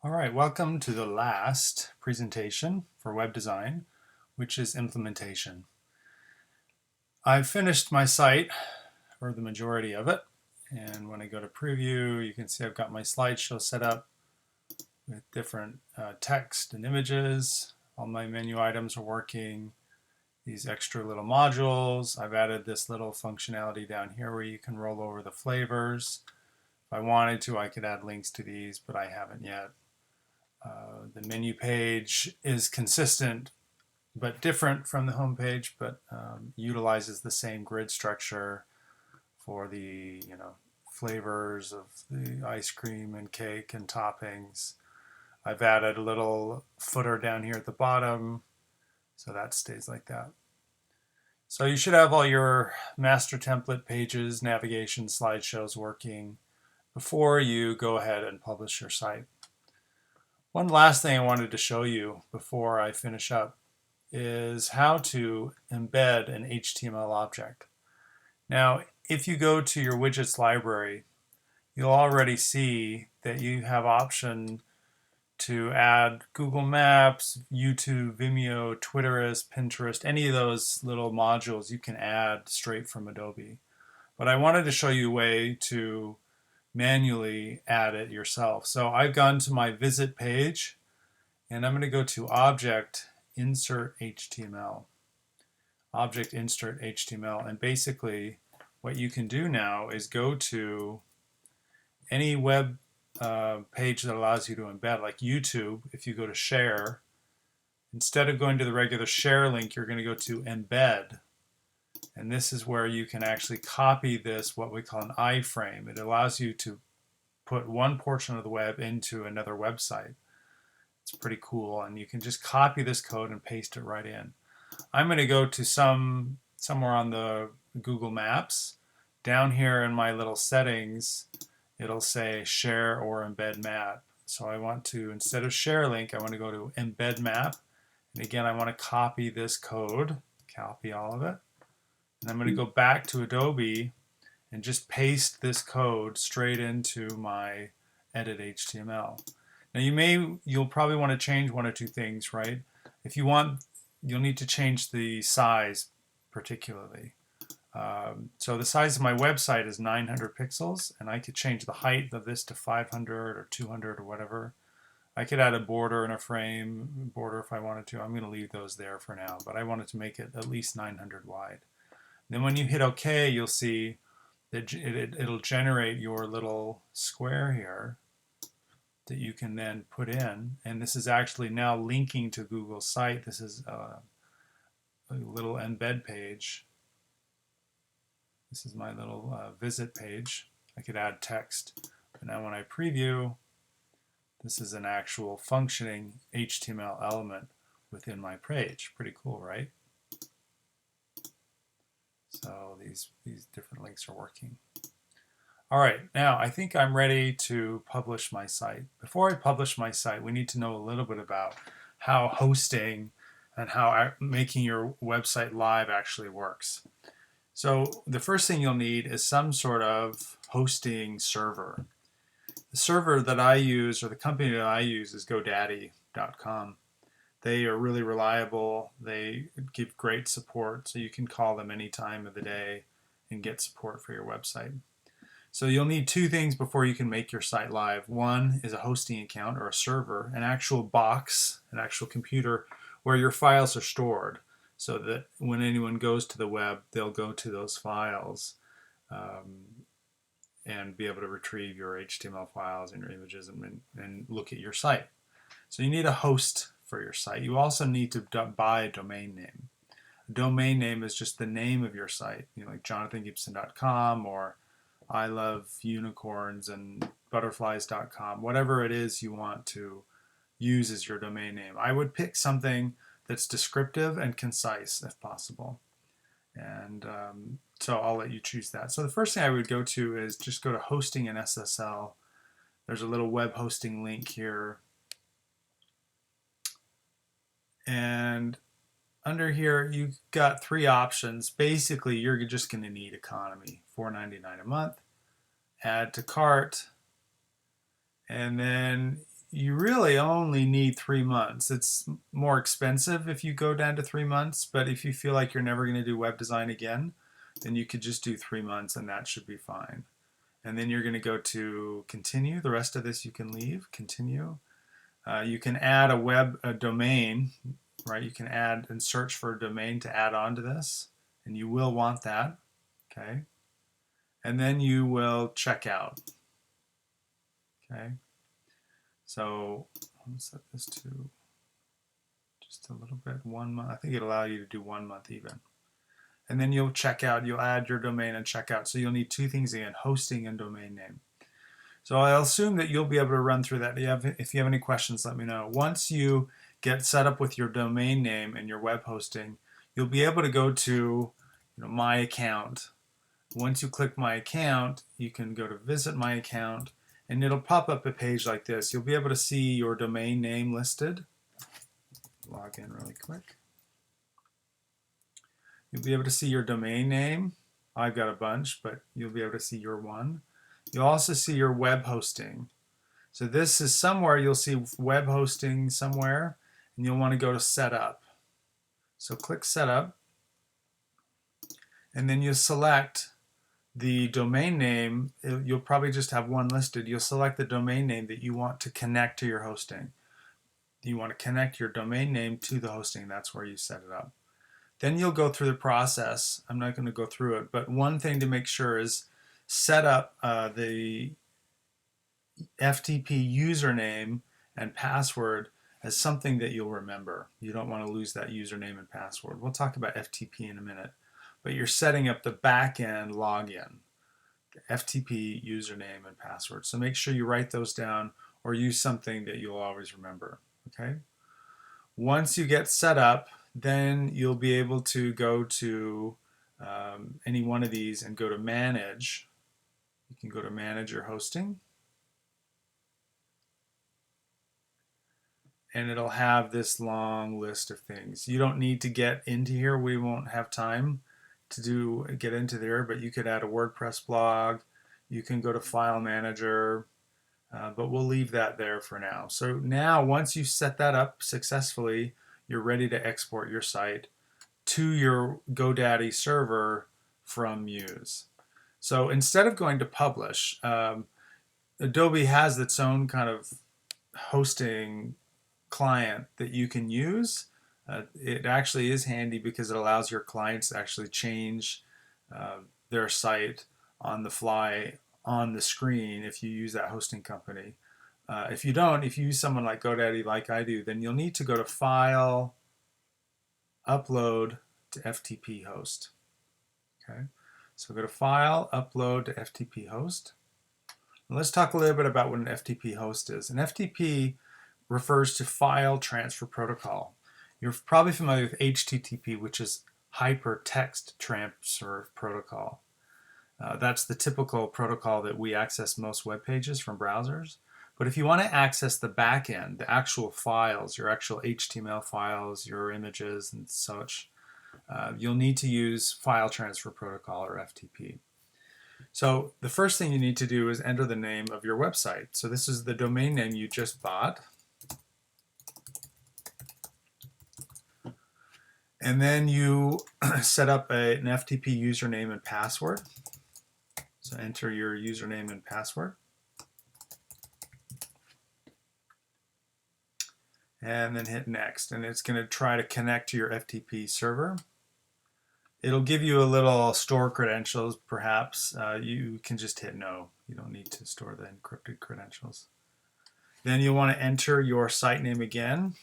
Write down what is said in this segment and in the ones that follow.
All right, welcome to the last presentation for web design, which is implementation. I've finished my site, or the majority of it, and when I go to preview, you can see I've got my slideshow set up with different text and images. All my menu items are working. These extra little modules. I've added this little functionality down here where you can roll over the flavors. If I wanted to, I could add links to these, but I haven't yet. The menu page is consistent but different from the home page, but utilizes the same grid structure for the flavors of the ice cream and cake and toppings. I've added a little footer down here at the bottom, so that stays like that. So you should have all your master template pages, navigation, slideshows working before you go ahead and publish your site. One last thing I wanted to show you before I finish up is how to embed an HTML object. Now, if you go to your widgets library, you'll already see that you have option to add Google Maps, YouTube, Vimeo, Twitterist, Pinterest, any of those little modules you can add straight from Adobe. But I wanted to show you a way to manually add it yourself. So I've gone to my visit page and I'm going to go to Object, Insert HTML. Object, Insert HTML. And basically what you can do now is go to any web page that allows you to embed, like YouTube. If you go to Share, instead of going to the regular Share link, you're going to go to Embed. And this is where you can actually copy this, what we call an iframe. It allows you to put one portion of the web into another website. It's pretty cool, and you can just copy this code and paste it right in. I'm going to go to somewhere on the Google Maps. Down here in my little settings, it'll say share or embed map. So I want to, instead of share link, I want to go to embed map. And again, I want to copy this code, copy all of it. And I'm going to go back to Adobe and just paste this code straight into my edit HTML. Now you'll probably want to change one or two things, right? If you want, you'll need to change the size particularly. So the size of my website is 900 pixels, and I could change the height of this to 500 or 200 or whatever. I could add a border and a frame border if I wanted to. I'm going to leave those there for now, but I wanted to make it at least 900 wide. Then when you hit OK, you'll see that it'll generate your little square here that you can then put in. And this is actually now linking to Google's site. This is a little embed page. This is my little visit page. I could add text. But now when I preview, this is an actual functioning HTML element within my page. Pretty cool, right? So these different links are working. All right, now I think I'm ready to publish my site. Before I publish my site, we need to know a little bit about how hosting and how making your website live actually works. So the first thing you'll need is some sort of hosting server. The server that I use, or the company that I use, is GoDaddy.com. They are really reliable. They give great support, so you can call them any time of the day and get support for your website. So you'll need two things before you can make your site live. One is a hosting account or a server, an actual box, an actual computer where your files are stored, so that when anyone goes to the web, they'll go to those files and be able to retrieve your HTML files and your images and look at your site. So you need a host for your site. You also need to buy a domain name. A domain name is just the name of your site, like jonathangibson.com or I love unicorns and butterflies.com, whatever it is you want to use as your domain name. I would pick something that's descriptive and concise if possible. And so I'll let you choose that. So the first thing I would go to is just go to hosting and SSL. There's a little web hosting link here. And under here, you've got three options. Basically, you're just going to need economy, $4.99 a month. Add to cart. And then you really only need 3 months. It's more expensive if you go down to 3 months, but if you feel like you're never going to do web design again, then you could just do 3 months and that should be fine. And then you're going to go to continue. The rest of this you can leave, continue. You can add a domain, right? You can add and search for a domain to add on to this, and you will want that, okay? And then you will check out, okay? So let's set this to just a little bit, 1 month. I think it'll allow you to do 1 month even. And then you'll check out, you'll add your domain and check out. So you'll need two things again, hosting and domain name. So I'll assume that you'll be able to run through that. If you have any questions, let me know. Once you get set up with your domain name and your web hosting, you'll be able to go to My Account. Once you click My Account, you can go to Visit My Account, and it'll pop up a page like this. You'll be able to see your domain name listed. Log in really quick. You'll be able to see your domain name. I've got a bunch, but you'll be able to see your one. You'll also see your web hosting. So this is somewhere you'll see web hosting somewhere, and you'll want to go to Setup. So click Setup, and then you select the domain name. You'll probably just have one listed. You'll select the domain name that you want to connect to your hosting. You want to connect your domain name to the hosting. That's where you set it up. Then you'll go through the process. I'm not going to go through it, but one thing to make sure is set up the FTP username and password as something that you'll remember. You don't want to lose that username and password. We'll talk about FTP in a minute, but you're setting up the back-end login, the FTP username and password. So make sure you write those down or use something that you'll always remember, okay? Once you get set up, then you'll be able to go to any one of these and go to Manage. You can go to Manage Your Hosting. And it'll have this long list of things. You don't need to get into here. We won't have time to get into there, but you could add a WordPress blog. You can go to File Manager, but we'll leave that there for now. So now, once you set that up successfully, you're ready to export your site to your GoDaddy server from Muse. So instead of going to publish, Adobe has its own kind of hosting client that you can use. It actually is handy because it allows your clients to actually change their site on the fly on the screen if you use that hosting company. If you don't, if you use someone like GoDaddy like I do, then you'll need to go to File, Upload to FTP Host. Okay, so go to File, Upload to FTP Host. And let's talk a little bit about what an FTP host is. An FTP refers to File Transfer Protocol. You're probably familiar with HTTP, which is Hypertext Transfer Protocol. That's the typical protocol that we access most web pages from browsers. But if you want to access the back end, the actual files, your actual HTML files, your images and such, you'll need to use File Transfer Protocol or FTP. So the first thing you need to do is enter the name of your website. So this is the domain name you just bought. And then you set up an FTP username and password. So enter your username and password. And then hit next, and it's going to try to connect to your FTP server. It'll give you a little store credentials, perhaps. You can just hit no. You don't need to store the encrypted credentials. Then you'll want to enter your site name again.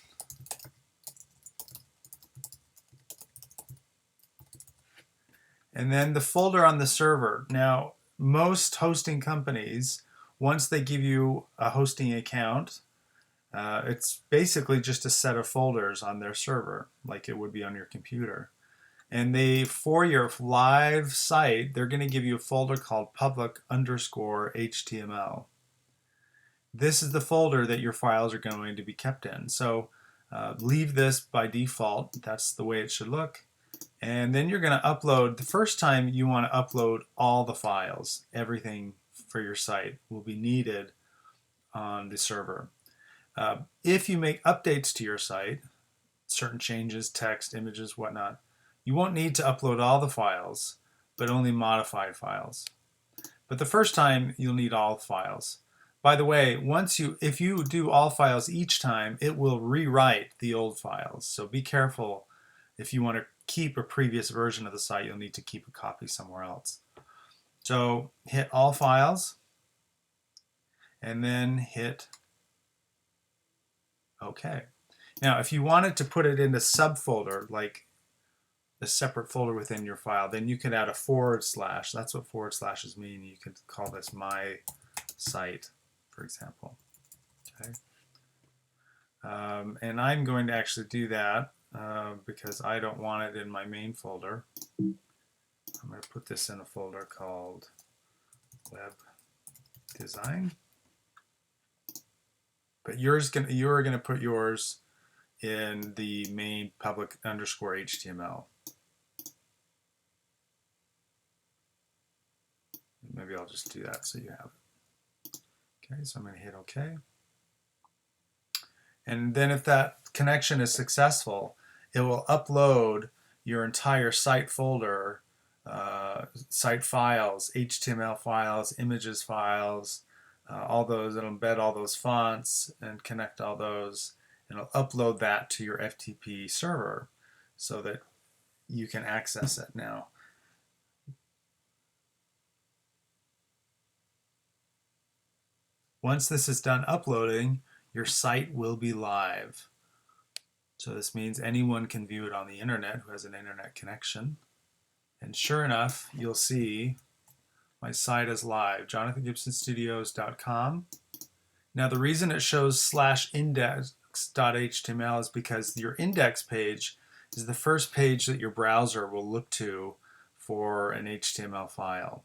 And then the folder on the server. Now, most hosting companies, once they give you a hosting account, it's basically just a set of folders on their server, like it would be on your computer. And for your live site, they're going to give you a folder called public_HTML. This is the folder that your files are going to be kept in. So leave this by default. That's the way it should look. And then you're going to upload. The first time you want to upload all the files. Everything for your site will be needed on the server. If you make updates to your site, certain changes, text, images, whatnot, you won't need to upload all the files, but only modified files. But the first time, you'll need all files. By the way, if you do all files each time, it will rewrite the old files. So be careful. If you want to keep a previous version of the site, you'll need to keep a copy somewhere else. So hit all files, and then hit OK. Now, if you wanted to put it in a subfolder, like a separate folder within your file, then you could add a // That's what // mean. You could call this my site, for example. Okay. And I'm going to actually do that because I don't want it in my main folder. I'm going to put this in a folder called Web Design. But you're going to put yours in the main public _HTML. Maybe I'll just do that so you have it. Okay, so I'm going to hit OK. And then if that connection is successful, it will upload your entire site folder, site files, HTML files, images files, all those. It'll embed all those fonts and connect all those, and it'll upload that to your FTP server so that you can access it now. Once this is done uploading, your site will be live. So this means anyone can view it on the internet who has an internet connection. And sure enough, you'll see my site is live, jonathangibsonstudios.com. Now the reason it shows /index.html is because your index page is the first page that your browser will look to for an HTML file.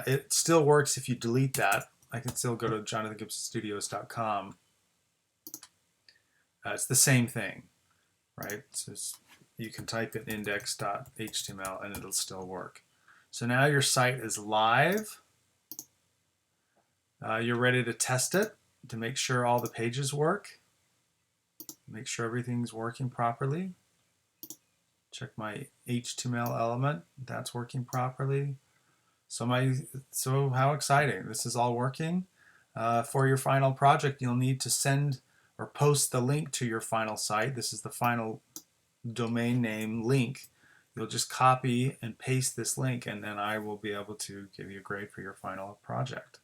It still works if you delete that. I can still go to jonathangibsonstudios.com. It's the same thing, right? So you can type in index.html and it'll still work. So now your site is live. You're ready to test it to make sure all the pages work. Make sure everything's working properly. Check my HTML element. That's working properly. So how exciting. This is all working. For your final project, you'll need to send or post the link to your final site. This is the final domain name link. You'll just copy and paste this link, and then I will be able to give you a grade for your final project.